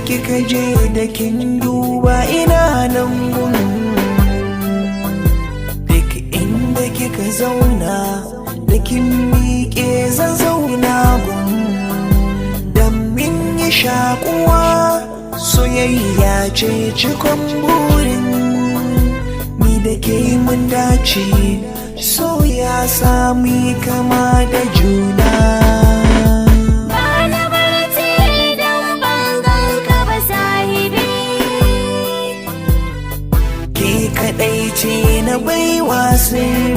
kika je da kin duba ina nan gun, duk inda kika zauna da kin miƙe zan zauna gun, dan min yi shakuwa soyayya ce cikon burin ni da ke mun dace, so ya sami kama da juna. Kaɗai ce na baiwa sirri